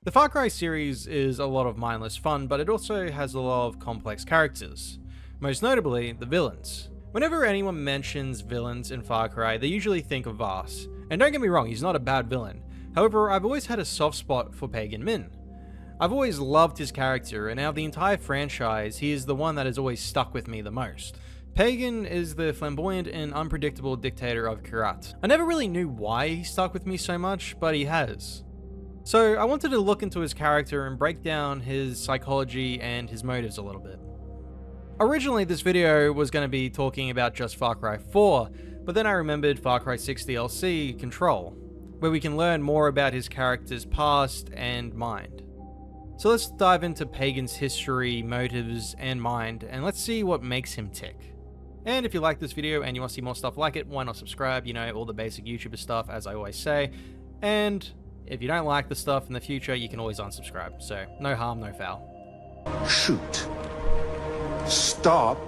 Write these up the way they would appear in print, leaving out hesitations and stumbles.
The Far Cry series is a lot of mindless fun, but it also has a lot of complex characters. Most notably, the villains. Whenever anyone mentions villains in Far Cry, they usually think of Vaas. And don't get me wrong, he's not a bad villain. However, I've always had a soft spot for Pagan Min. I've always loved his character, and out of the entire franchise, he is the one that has always stuck with me the most. Pagan is the flamboyant and unpredictable dictator of Kyrat. I never really knew why he stuck with me so much, but he has. So I wanted to look into his character and break down his psychology and his motives a little bit. Originally, this video was going to be talking about just Far Cry 4, but then I remembered Far Cry 6 DLC Control, where we can learn more about his character's past and mind. So let's dive into Pagan's history, motives, and mind, and let's see what makes him tick. And if you like this video and you want to see more stuff like it, why not subscribe? You know, all the basic YouTuber stuff, as I always say. And if you don't like the stuff in the future, you can always unsubscribe. So, no harm, no foul. Shoot. Stop.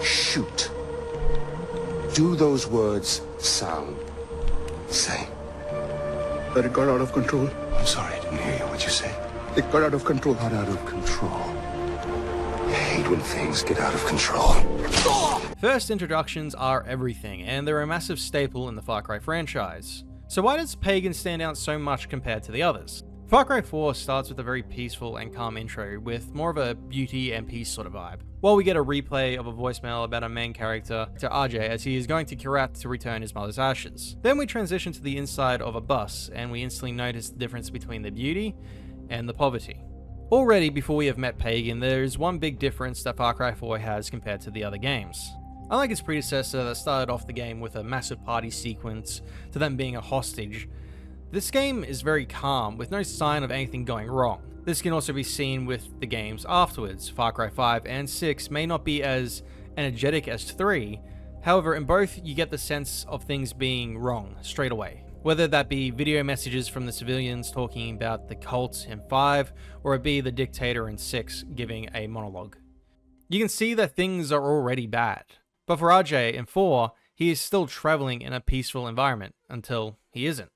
Shoot. Do those words sound the same? But it got out of control. I'm sorry, I didn't hear you. What'd you say? It got out of control. Got out of control. I hate when things get out of control. First introductions are everything, and they're a massive staple in the Far Cry franchise. So why does Pagan stand out so much compared to the others? Far Cry 4 starts with a very peaceful and calm intro with more of a beauty and peace sort of vibe, while we get a replay of a voicemail about our main character to RJ as he is going to Kyrat to return his mother's ashes. Then we transition to the inside of a bus and we instantly notice the difference between the beauty and the poverty. Already before we have met Pagan, there is one big difference that Far Cry 4 has compared to the other games. Unlike its predecessor that started off the game with a massive party sequence to them being a hostage, this game is very calm with no sign of anything going wrong. This can also be seen with the games afterwards. Far Cry 5 and 6 may not be as energetic as 3, however in both you get the sense of things being wrong straight away. Whether that be video messages from the civilians talking about the cult in 5, or it be the dictator in 6 giving a monologue. You can see that things are already bad. But for RJ in 4, he is still traveling in a peaceful environment until he isn't.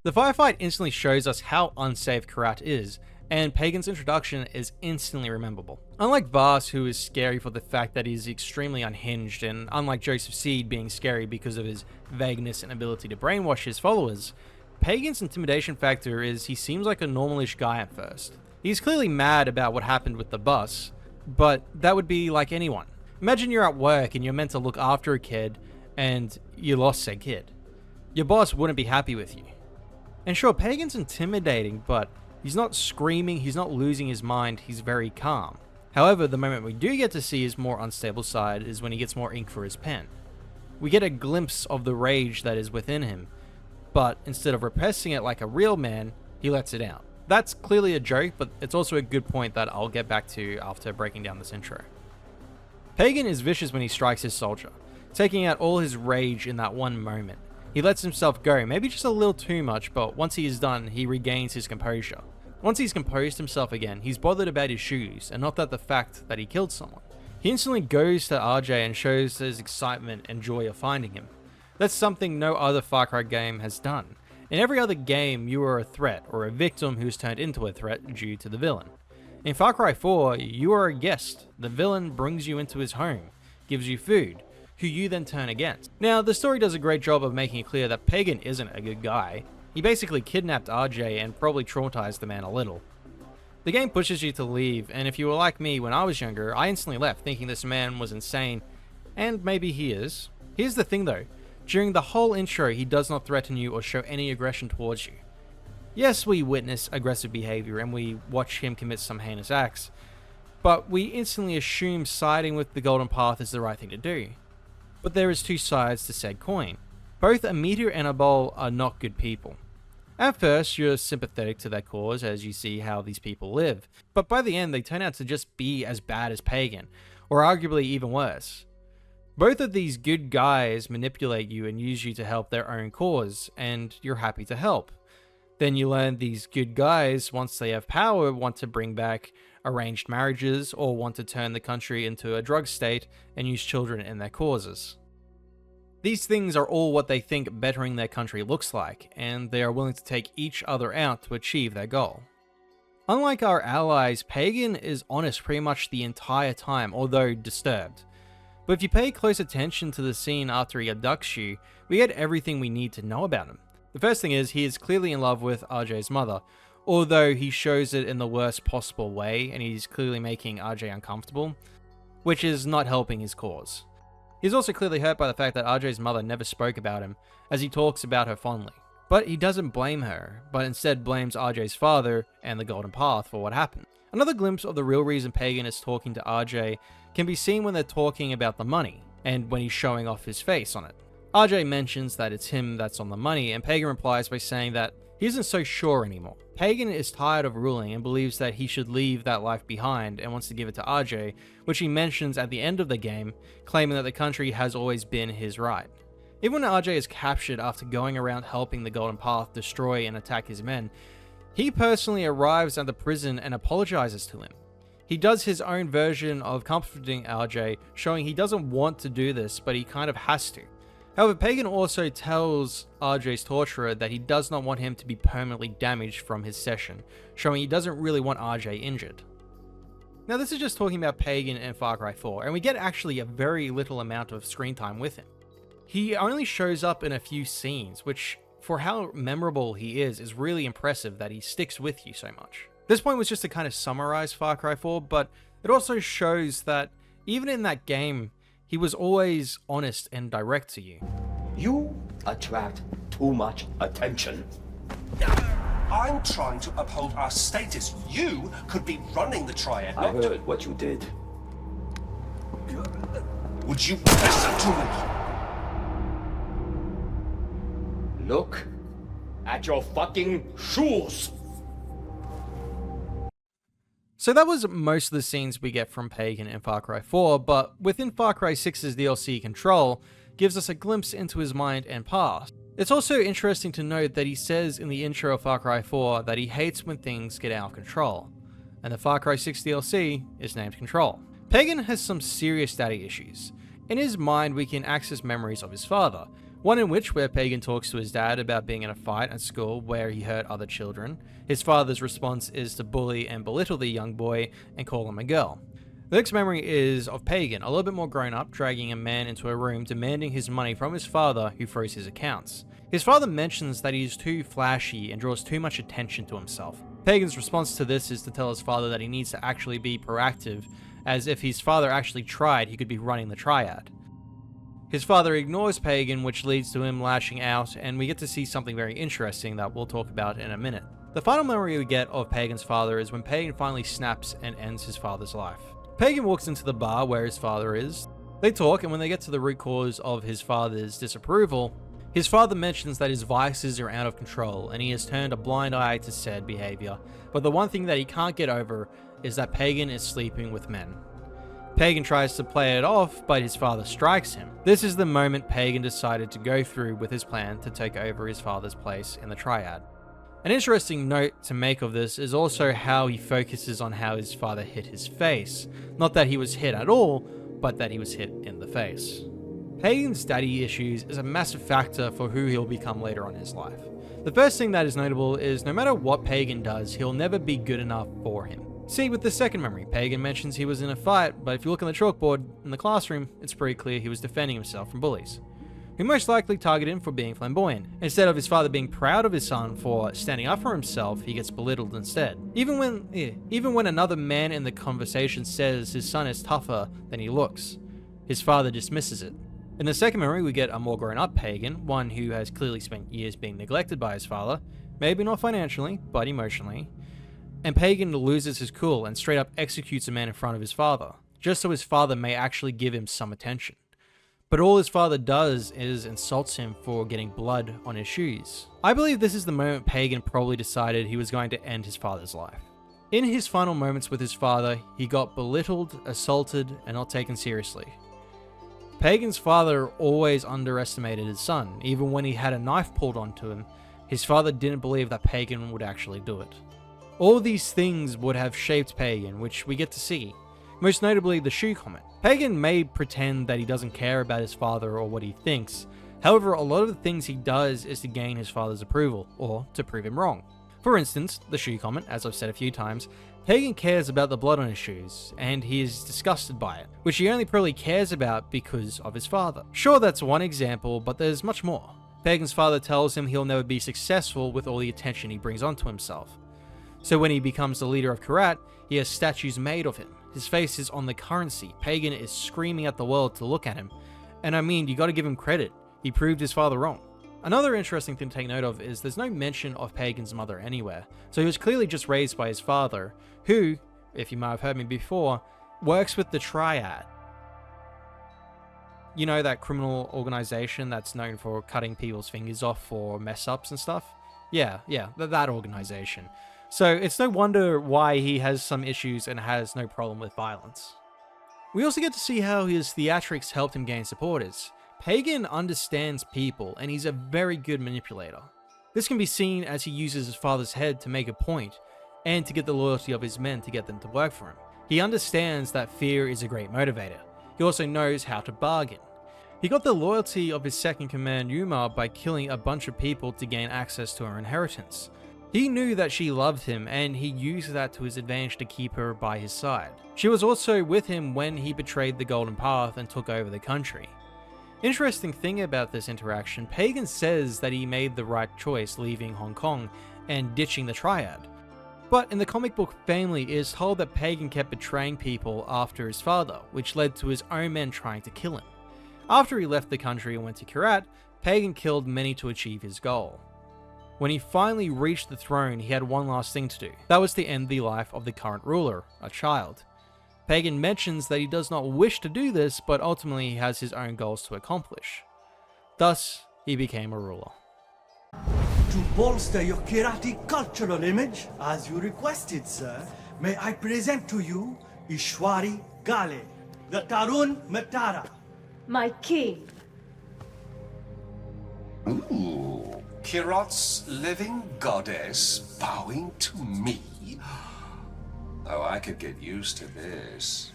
The firefight instantly shows us how unsafe Kyrat is, and Pagan's introduction is instantly rememberable. Unlike Vaas, who is scary for the fact that he's extremely unhinged, and unlike Joseph Seed being scary because of his vagueness and ability to brainwash his followers, Pagan's intimidation factor is he seems like a normalish guy at first. He's clearly mad about what happened with the bus, but that would be like anyone. Imagine you're at work and you're meant to look after a kid, and you lost said kid. Your boss wouldn't be happy with you. And sure, Pagan's intimidating, but he's not screaming, he's not losing his mind, he's very calm. However, the moment we do get to see his more unstable side is when he gets more ink for his pen. We get a glimpse of the rage that is within him, but instead of repressing it like a real man, he lets it out. That's clearly a joke, but it's also a good point that I'll get back to after breaking down this intro. Pagan is vicious when he strikes his soldier, taking out all his rage in that one moment. He lets himself go, maybe just a little too much, but once he is done, he regains his composure. Once he's composed himself again, he's bothered about his shoes, and not that the fact that he killed someone. He instantly goes to RJ and shows his excitement and joy of finding him. That's something no other Far Cry game has done. In every other game, you are a threat, or a victim who's turned into a threat due to the villain. In Far Cry 4, you are a guest. The villain brings you into his home, gives you food, who you then turn against. Now, the story does a great job of making it clear that Pagan isn't a good guy. He basically kidnapped RJ and probably traumatized the man a little. The game pushes you to leave, and if you were like me when I was younger, I instantly left thinking this man was insane, and maybe he is. Here's the thing though, during the whole intro he does not threaten you or show any aggression towards you. Yes, we witness aggressive behavior and we watch him commit some heinous acts, but we instantly assume siding with the Golden Path is the right thing to do. But there is two sides to said coin. Both a meteor and a bowl are not good people. At first, you're sympathetic to their cause as you see how these people live, but by the end they turn out to just be as bad as Pagan, or arguably even worse. Both of these good guys manipulate you and use you to help their own cause, and you're happy to help. Then you learn these good guys, once they have power, want to bring back arranged marriages or want to turn the country into a drug state and use children in their causes. These things are all what they think bettering their country looks like, and they are willing to take each other out to achieve their goal. Unlike our allies, Pagan is honest pretty much the entire time, although disturbed. But if you pay close attention to the scene after he abducts you, we get everything we need to know about him. The first thing is, he is clearly in love with RJ's mother, although he shows it in the worst possible way and he's clearly making RJ uncomfortable, which is not helping his cause. He's also clearly hurt by the fact that RJ's mother never spoke about him, as he talks about her fondly. But he doesn't blame her, but instead blames RJ's father and the Golden Path for what happened. Another glimpse of the real reason Pagan is talking to RJ can be seen when they're talking about the money, and when he's showing off his face on it. RJ mentions that it's him that's on the money, and Pagan replies by saying that he isn't so sure anymore. Pagan is tired of ruling and believes that he should leave that life behind and wants to give it to RJ, which he mentions at the end of the game, claiming that the country has always been his right. Even when RJ is captured after going around helping the Golden Path destroy and attack his men, he personally arrives at the prison and apologizes to him. He does his own version of comforting RJ, showing he doesn't want to do this, but he kind of has to. However, Pagan also tells RJ's torturer that he does not want him to be permanently damaged from his session, showing he doesn't really want RJ injured. Now this is just talking about Pagan in Far Cry 4, and we get actually a very little amount of screen time with him. He only shows up in a few scenes, which, for how memorable he is really impressive that he sticks with you so much. This point was just to kind of summarize Far Cry 4, but it also shows that even in that game, he was always honest and direct to you. You attract too much attention. I'm trying to uphold our status. You could be running the Triad. I heard what you did. Would you listen to me? Look at your fucking shoes. So that was most of the scenes we get from Pagan in Far Cry 4, but within Far Cry 6's DLC Control gives us a glimpse into his mind and past. It's also interesting to note that he says in the intro of Far Cry 4 that he hates when things get out of control, and the Far Cry 6 DLC is named Control. Pagan has some serious daddy issues. In his mind we can access memories of his father, one in which where Pagan talks to his dad about being in a fight at school where he hurt other children. His father's response is to bully and belittle the young boy and call him a girl. The next memory is of Pagan, a little bit more grown up, dragging a man into a room demanding his money from his father who froze his accounts. His father mentions that he is too flashy and draws too much attention to himself. Pagan's response to this is to tell his father that he needs to actually be proactive, as if his father actually tried, he could be running the Triad. His father ignores Pagan, which leads to him lashing out, and we get to see something very interesting that we'll talk about in a minute. The final memory we get of Pagan's father is when Pagan finally snaps and ends his father's life. Pagan walks into the bar where his father is. They talk, and when they get to the root cause of his father's disapproval, his father mentions that his vices are out of control and he has turned a blind eye to said behavior, but the one thing that he can't get over is that Pagan is sleeping with men. Pagan tries to play it off, but his father strikes him. This is the moment Pagan decided to go through with his plan to take over his father's place in the Triad. An interesting note to make of this is also how he focuses on how his father hit his face. Not that he was hit at all, but that he was hit in the face. Pagan's daddy issues is a massive factor for who he'll become later on in his life. The first thing that is notable is no matter what Pagan does, he'll never be good enough for him. See, with the second memory, Pagan mentions he was in a fight, but if you look on the chalkboard in the classroom, it's pretty clear he was defending himself from bullies, who most likely targeted him for being flamboyant. Instead of his father being proud of his son for standing up for himself, he gets belittled instead. Even when another man in the conversation says his son is tougher than he looks, his father dismisses it. In the second memory, we get a more grown-up Pagan, one who has clearly spent years being neglected by his father, maybe not financially, but emotionally. And Pagan loses his cool and straight up executes a man in front of his father, just so his father may actually give him some attention. but all his father does is insults him for getting blood on his shoes. I believe this is the moment Pagan probably decided he was going to end his father's life. In his final moments with his father, he got belittled, assaulted, and not taken seriously. Pagan's father always underestimated his son. Even when he had a knife pulled onto him, his father didn't believe that Pagan would actually do it. All these things would have shaped Pagan, which we get to see. Most notably, the shoe comment. Pagan may pretend that he doesn't care about his father or what he thinks. However, a lot of the things he does is to gain his father's approval, or to prove him wrong. For instance, the shoe comment, as I've said a few times, Pagan cares about the blood on his shoes, and he is disgusted by it, which he only probably cares about because of his father. Sure, that's one example, but there's much more. Pagan's father tells him he'll never be successful with all the attention he brings onto himself. So when he becomes the leader of Kyrat, he has statues made of him. His face is on the currency. Pagan is screaming at the world to look at him. And I mean, you gotta give him credit. He proved his father wrong. Another interesting thing to take note of is there's no mention of Pagan's mother anywhere. So he was clearly just raised by his father, who, if you might have heard me before, works with the Triad. You know, that criminal organization that's known for cutting people's fingers off for mess ups and stuff? Yeah, that organization. So it's no wonder why he has some issues and has no problem with violence. We also get to see how his theatrics helped him gain supporters. Pagan understands people and he's a very good manipulator. This can be seen as he uses his father's head to make a point and to get the loyalty of his men to get them to work for him. He understands that fear is a great motivator. He also knows how to bargain. He got the loyalty of his second command Yuma by killing a bunch of people to gain access to her inheritance. He knew that she loved him and he used that to his advantage to keep her by his side. She was also with him when he betrayed the Golden Path and took over the country. Interesting thing about this interaction, Pagan says that he made the right choice leaving Hong Kong and ditching the Triad. But in the comic book Family, it is told that Pagan kept betraying people after his father, which led to his own men trying to kill him. After he left the country and went to Kyrat, Pagan killed many to achieve his goal. When he finally reached the throne, he had one last thing to do. That was to end the life of the current ruler, a child. Pagan mentions that he does not wish to do this, but ultimately he has his own goals to accomplish. Thus, he became a ruler. To bolster your Kyrati cultural image, as you requested, sir, may I present to you Ishwari Gale, the Tarun Matara. My king. Ooh, Kyrat's living goddess bowing to me? Oh, I could get used to this.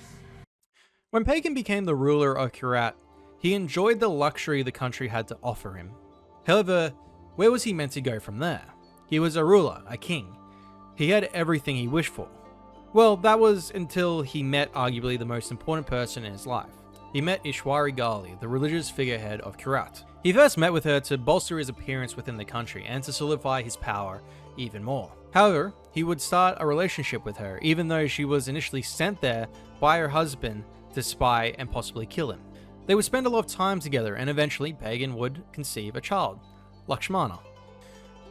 When Pagan became the ruler of Kyrat, he enjoyed the luxury the country had to offer him. However, where was he meant to go from there? He was a ruler, a king. He had everything he wished for. Well, that was until he met arguably the most important person in his life. He met Ishwari Gali, the religious figurehead of Kyrat. He first met with her to bolster his appearance within the country and to solidify his power even more. However, he would start a relationship with her, even though she was initially sent there by her husband to spy and possibly kill him. They would spend a lot of time together, and eventually Pagan would conceive a child, Lakshmana.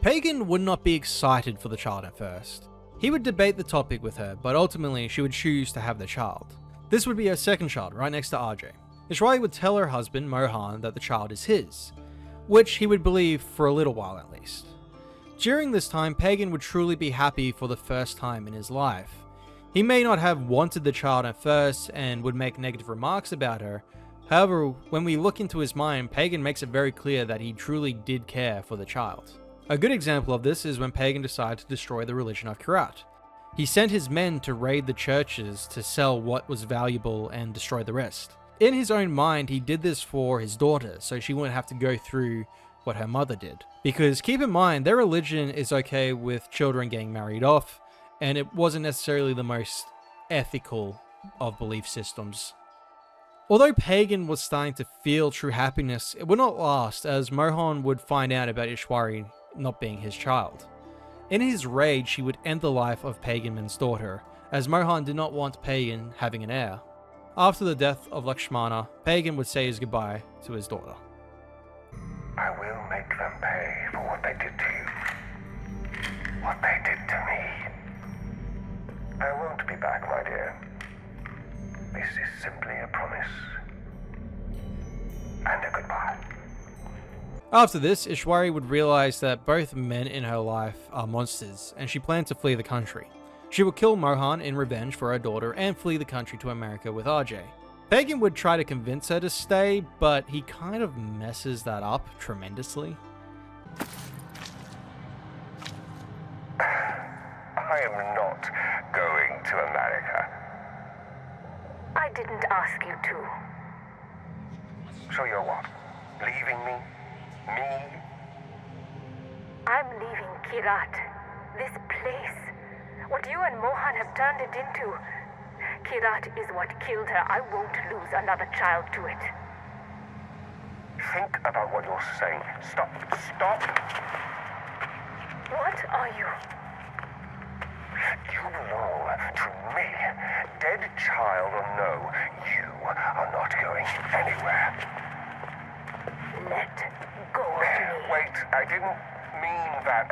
Pagan would not be excited for the child at first. He would debate the topic with her, but ultimately she would choose to have the child. This would be her second child, right next to RJ. Ishwari would tell her husband, Mohan, that the child is his, which he would believe for a little while at least. During this time, Pagan would truly be happy for the first time in his life. He may not have wanted the child at first and would make negative remarks about her. However, when we look into his mind, Pagan makes it very clear that he truly did care for the child. A good example of this is when Pagan decided to destroy the religion of Kyrat. He sent his men to raid the churches to sell what was valuable and destroy the rest. In his own mind, he did this for his daughter, so she wouldn't have to go through what her mother did. Because keep in mind, their religion is okay with children getting married off, and it wasn't necessarily the most ethical of belief systems. Although Pagan was starting to feel true happiness, it would not last, as Mohan would find out about Ishwari not being his child. In his rage, he would end the life of Pagan Min's daughter, as Mohan did not want Pagan having an heir. After the death of Lakshmana, Pagan would say his goodbye to his daughter. I will make them pay for what they did to you. What they did to me. I won't be back, my dear. This is simply a promise. Goodbye. After this, Ishwari would realize that both men in her life are monsters, and she planned to flee the country. She would kill Mohan in revenge for her daughter and flee the country to America with RJ. Pagan would try to convince her to stay, but he kind of messes that up tremendously. I am not going to America. I didn't ask you to. So you're what? Leaving me? Me? I'm leaving Kyrat. This place. What you and Mohan have turned it into. Kyrat is what killed her. I won't lose another child to it. Think about what you're saying. Stop. Stop! What are you? You belong to me. Dead child or no, you are not going anywhere. Let go of me. Wait, I didn't mean that.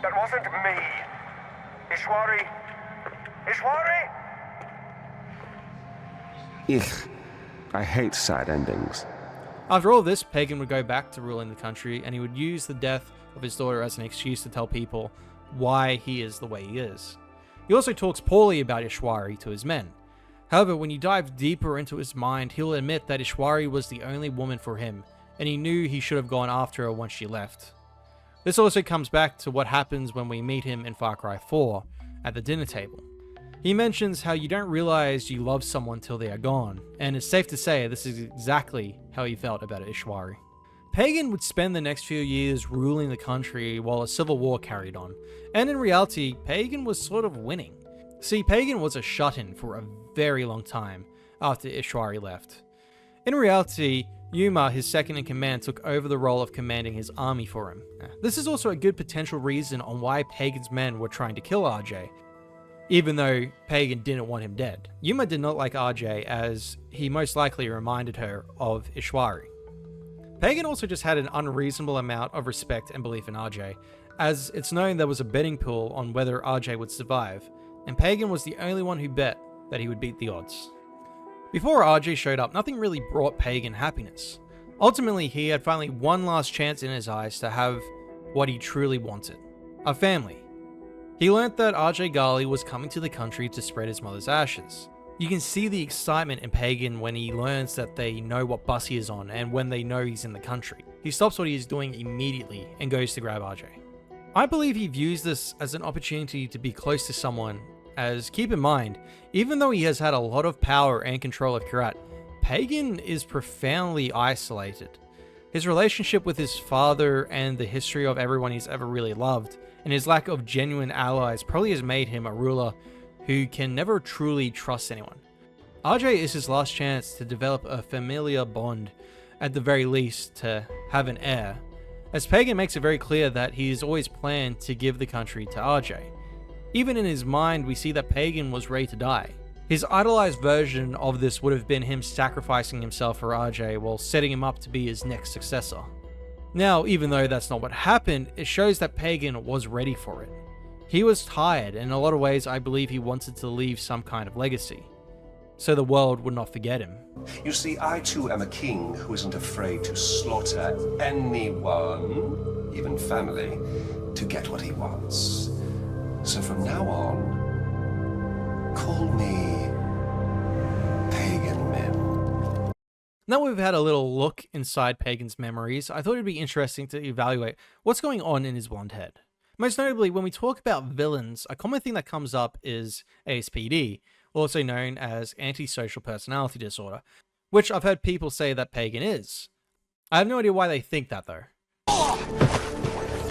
That wasn't me. Ishwari! Ishwari! Ugh. I hate sad endings. After all this, Pagan would go back to ruling the country, and he would use the death of his daughter as an excuse to tell people why he is the way he is. He also talks poorly about Ishwari to his men. However, when you dive deeper into his mind, he'll admit that Ishwari was the only woman for him, and he knew he should have gone after her once she left. This also comes back to what happens when we meet him in Far Cry 4 at the dinner table. He mentions how you don't realize you love someone till they are gone, and it's safe to say this is exactly how he felt about Ishwari. Pagan would spend the next few years ruling the country while a civil war carried on, and in reality, Pagan was sort of winning. See, Pagan was a shut-in for a very long time after Ishwari left. In reality, Yuma, his second-in-command, took over the role of commanding his army for him. This is also a good potential reason on why Pagan's men were trying to kill RJ, even though Pagan didn't want him dead. Yuma did not like RJ, as he most likely reminded her of Ishwari. Pagan also just had an unreasonable amount of respect and belief in RJ, as it's known there was a betting pool on whether RJ would survive, and Pagan was the only one who bet that he would beat the odds. Before RJ showed up, nothing really brought Pagan happiness. Ultimately, he had finally one last chance in his eyes to have what he truly wanted: a family. He learnt that RJ Ghali was coming to the country to spread his mother's ashes. You can see the excitement in Pagan when he learns that they know what bus he is on and when they know he's in the country. He stops what he is doing immediately and goes to grab RJ. I believe he views this as an opportunity to be close to someone, as keep in mind, even though he has had a lot of power and control of Kyrat, Pagan is profoundly isolated. His relationship with his father and the history of everyone he's ever really loved, and his lack of genuine allies probably has made him a ruler who can never truly trust anyone. RJ is his last chance to develop a familiar bond, at the very least to have an heir, as Pagan makes it very clear that he has always planned to give the country to RJ. Even in his mind, we see that Pagan was ready to die. His idolized version of this would have been him sacrificing himself for RJ while setting him up to be his next successor. Now, even though that's not what happened, it shows that Pagan was ready for it. He was tired, and in a lot of ways I believe he wanted to leave some kind of legacy, so the world would not forget him. You see, I too am a king who isn't afraid to slaughter anyone, even family, to get what he wants. So from now on, call me Pagan Min. Now we've had a little look inside Pagan's memories, I thought it'd be interesting to evaluate what's going on in his blonde head. Most notably, when we talk about villains, a common thing that comes up is ASPD, also known as antisocial personality disorder, which I've heard people say that Pagan is. I have no idea why they think that though.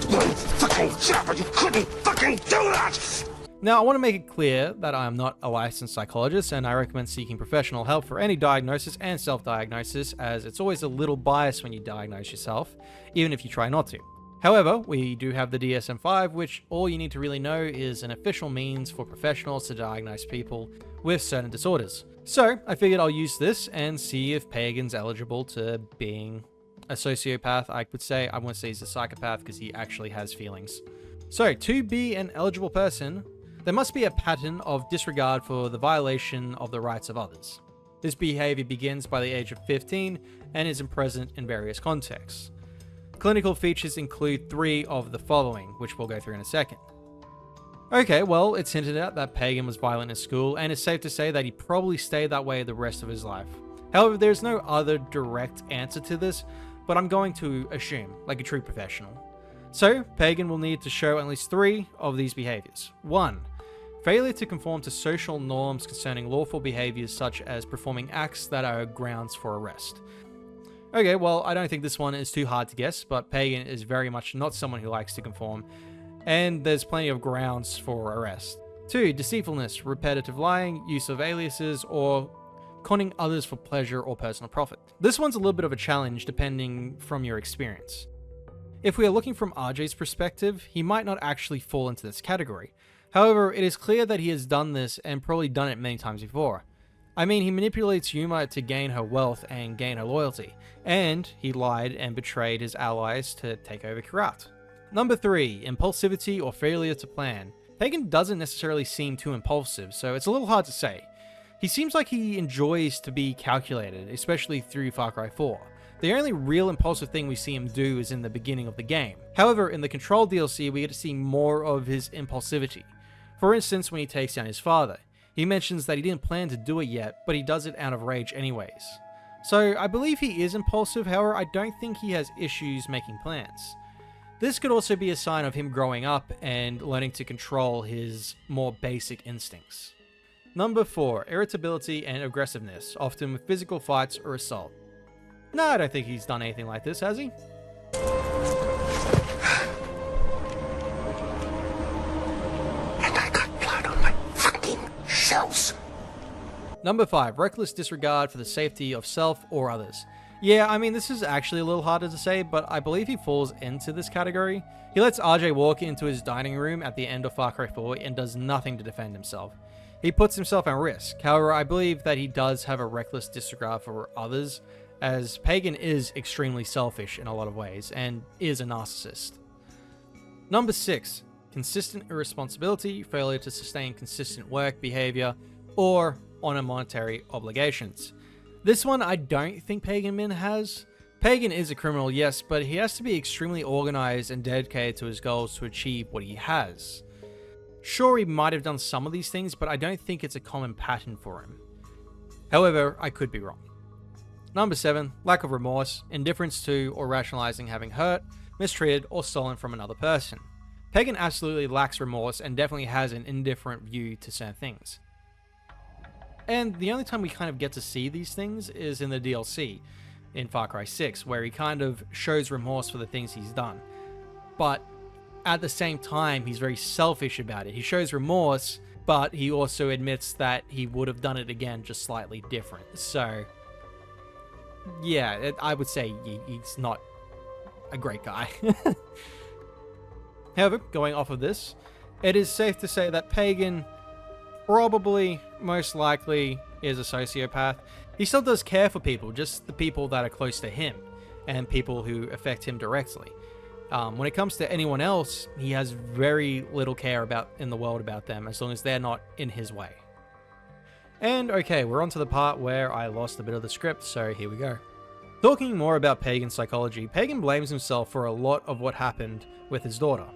You couldn't fucking do that! Now, I want to make it clear that I am not a licensed psychologist, and I recommend seeking professional help for any diagnosis and self-diagnosis, as it's always a little biased when you diagnose yourself, even if you try not to. However, we do have the DSM-5, which all you need to really know is an official means for professionals to diagnose people with certain disorders. So, I figured I'll use this and see if Pagan's eligible to being a sociopath, I could say. I won't say he's a psychopath because he actually has feelings. So, to be an eligible person, there must be a pattern of disregard for the violation of the rights of others. This behavior begins by the age of 15 and is present in various contexts. Clinical features include 3 of the following, which we'll go through in a second. Okay, well, it's hinted at that Pagan was violent in school, and it's safe to say that he probably stayed that way the rest of his life. However, there's no other direct answer to this, but I'm going to assume, like a true professional. So, Pagan will need to show at least 3 of these behaviors. 1. Failure to conform to social norms concerning lawful behaviors such as performing acts that are grounds for arrest. Okay, well, I don't think this one is too hard to guess, but Pagan is very much not someone who likes to conform, and there's plenty of grounds for arrest. 2. Deceitfulness, repetitive lying, use of aliases, or conning others for pleasure or personal profit. This one's a little bit of a challenge depending from your experience. If we are looking from RJ's perspective, he might not actually fall into this category. However, it is clear that he has done this and probably done it many times before. I mean, he manipulates Yuma to gain her wealth and gain her loyalty, and he lied and betrayed his allies to take over Kyrat. Number 3, impulsivity or failure to plan. Pagan doesn't necessarily seem too impulsive, so it's a little hard to say. He seems like he enjoys to be calculated, especially through Far Cry 4. The only real impulsive thing we see him do is in the beginning of the game. However, in the Control DLC, we get to see more of his impulsivity. For instance, when he takes down his father. He mentions that he didn't plan to do it yet, but he does it out of rage anyways. So I believe he is impulsive, however, I don't think he has issues making plans. This could also be a sign of him growing up and learning to control his more basic instincts. Number 4, irritability and aggressiveness, often with physical fights or assault. No, I don't think he's done anything like this, has he? And I got blood on my fucking shells. Number 5, reckless disregard for the safety of self or others. Yeah, I mean, this is actually a little harder to say, but I believe he falls into this category. He lets RJ walk into his dining room at the end of Far Cry 4 and does nothing to defend himself. He puts himself at risk. However, I believe that he does have a reckless disregard for others, as Pagan is extremely selfish in a lot of ways, and is a narcissist. Number 6, consistent irresponsibility, failure to sustain consistent work behavior, or honor monetary obligations. This one I don't think Pagan Min has. Pagan is a criminal, yes, but he has to be extremely organized and dedicated to his goals to achieve what he has. Sure, he might have done some of these things, but I don't think it's a common pattern for him. However, I could be wrong. Number 7, lack of remorse, indifference to or rationalizing having hurt, mistreated, or stolen from another person. Pagan absolutely lacks remorse and definitely has an indifferent view to certain things. And the only time we kind of get to see these things is in the DLC, in Far Cry 6, where he kind of shows remorse for the things he's done. But at the same time, he's very selfish about it. He shows remorse, but he also admits that he would have done it again, just slightly different. So, yeah, I would say he's not a great guy. However, going off of this, it is safe to say that Pagan probably, most likely, is a sociopath. He still does care for people, just the people that are close to him, and people who affect him directly. When it comes to anyone else, he has very little care in the world about them, as long as they're not in his way. And okay, we're on to the part where I lost a bit of the script, so here we go. Talking more about Pagan's psychology, Pagan blames himself for a lot of what happened with his daughter.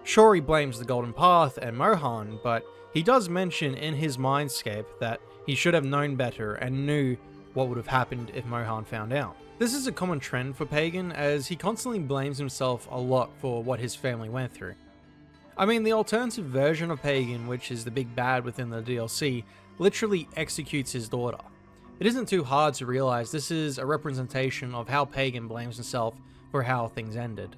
Sure, he blames the Golden Path and Mohan, but he does mention in his mindscape that he should have known better and knew what would have happened if Mohan found out. This is a common trend for Pagan, as he constantly blames himself a lot for what his family went through. I mean, the alternative version of Pagan, which is the big bad within the DLC, literally executes his daughter. It isn't too hard to realize this is a representation of how Pagan blames himself for how things ended.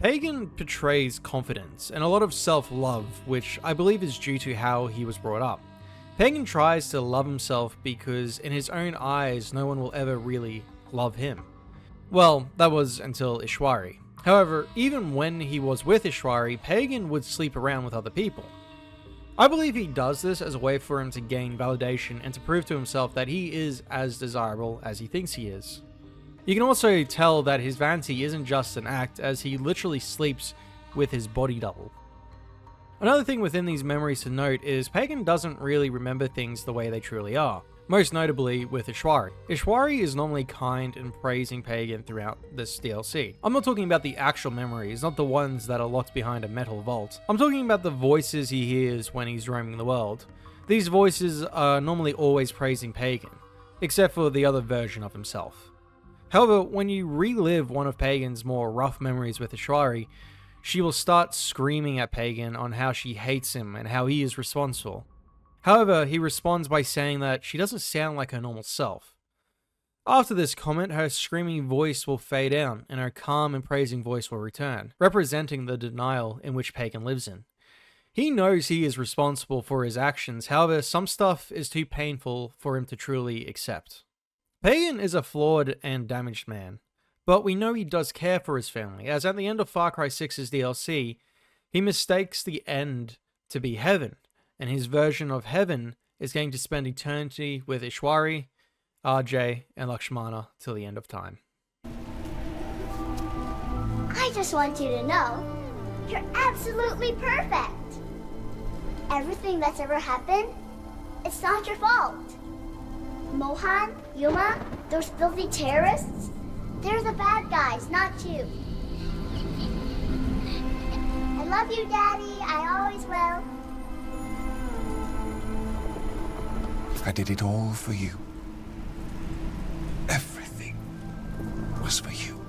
Pagan portrays confidence and a lot of self-love, which I believe is due to how he was brought up. Pagan tries to love himself because in his own eyes, no one will ever really love him. Well, that was until Ishwari. However, even when he was with Ishwari, Pagan would sleep around with other people. I believe he does this as a way for him to gain validation and to prove to himself that he is as desirable as he thinks he is. You can also tell that his vanity isn't just an act, as he literally sleeps with his body double. Another thing within these memories to note is Pagan doesn't really remember things the way they truly are. most notably with Ishwari. Ishwari is normally kind and praising Pagan throughout this DLC. I'm not talking about the actual memories, not the ones that are locked behind a metal vault. I'm talking about the voices he hears when he's roaming the world. These voices are normally always praising Pagan, except for the other version of himself. However, when you relive one of Pagan's more rough memories with Ishwari, she will start screaming at Pagan on how she hates him and how he is responsible. However, he responds by saying that she doesn't sound like her normal self. After this comment, her screaming voice will fade out and her calm and praising voice will return, representing the denial in which Pagan lives in. He knows he is responsible for his actions, however, some stuff is too painful for him to truly accept. Pagan is a flawed and damaged man, but we know he does care for his family, as at the end of Far Cry 6's DLC, he mistakes the end to be heaven, and his version of heaven is going to spend eternity with Ishwari, RJ, and Lakshmana till the end of time. I just want you to know, you're absolutely perfect. Everything that's ever happened, it's not your fault. Mohan, Yuma, those filthy terrorists, they're the bad guys, not you. I love you, Daddy. I always will. I did it all for you. Everything was for you.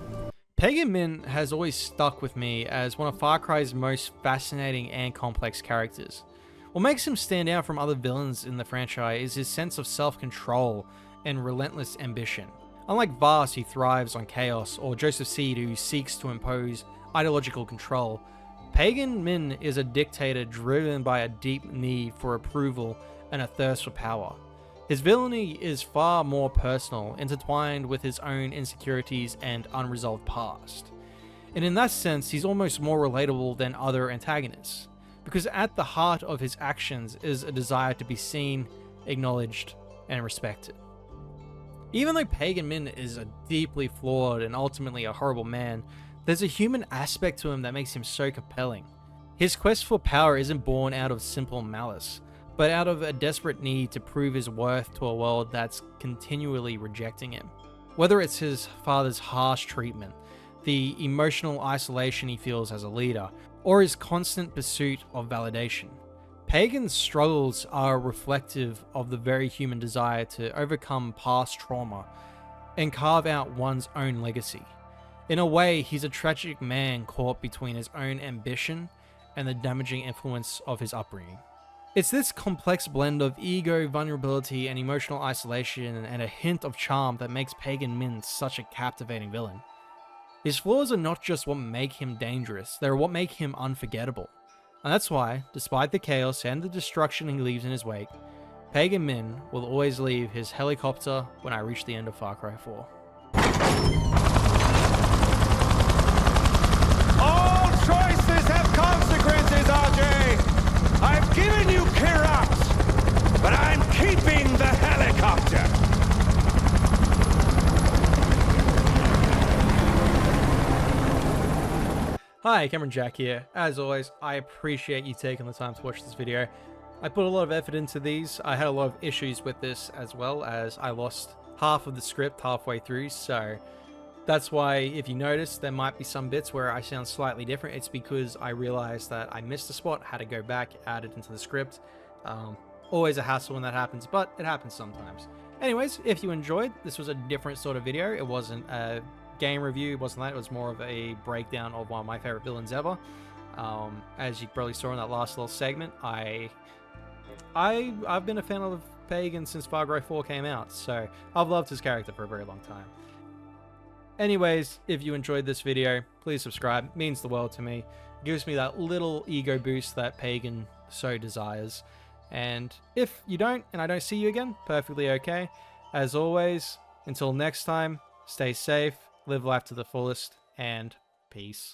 Pagan Min has always stuck with me as one of Far Cry's most fascinating and complex characters. What makes him stand out from other villains in the franchise is his sense of self-control and relentless ambition. Unlike Vaas, who thrives on chaos, or Joseph Seed, who seeks to impose ideological control, Pagan Min is a dictator driven by a deep need for approval and a thirst for power. His villainy is far more personal, intertwined with his own insecurities and unresolved past. And in that sense, he's almost more relatable than other antagonists, because at the heart of his actions is a desire to be seen, acknowledged, and respected. Even though Pagan Min is a deeply flawed and ultimately a horrible man, there's a human aspect to him that makes him so compelling. His quest for power isn't born out of simple malice, but out of a desperate need to prove his worth to a world that's continually rejecting him. Whether it's his father's harsh treatment, the emotional isolation he feels as a leader, or his constant pursuit of validation, Pagan's struggles are reflective of the very human desire to overcome past trauma and carve out one's own legacy. In a way, he's a tragic man caught between his own ambition and the damaging influence of his upbringing. It's this complex blend of ego, vulnerability, and emotional isolation and a hint of charm that makes Pagan Min such a captivating villain. His flaws are not just what make him dangerous, they're what make him unforgettable. And that's why, despite the chaos and the destruction he leaves in his wake, Pagan Min will always leave his helicopter when I reach the end of Far Cry 4. All choices have consequences, RJ! I've given you Kyrat, but I'm keeping the helicopter! Hi, Cameron Jack here. As always, I appreciate you taking the time to watch this video. I put a lot of effort into these. I had a lot of issues with this as well, as I lost half of the script halfway through, so that's why if you notice there might be some bits where I sound slightly different. It's because I realized that I missed a spot, had to go back, add it into the script. Always a hassle when that happens, but it happens sometimes. Anyways, if you enjoyed, this was a different sort of video. It wasn't a game review, it wasn't that, it was more of a breakdown of one of my favorite villains ever. As you probably saw in that last little segment, I've been a fan of Pagan since Far Cry 4 came out, so I've loved his character for a very long time. Anyways, if you enjoyed this video, please subscribe. It means the world to me. It gives me that little ego boost that Pagan so desires. And if you don't, and I don't see you again, perfectly okay. As always, until next time, stay safe, live life to the fullest, and peace.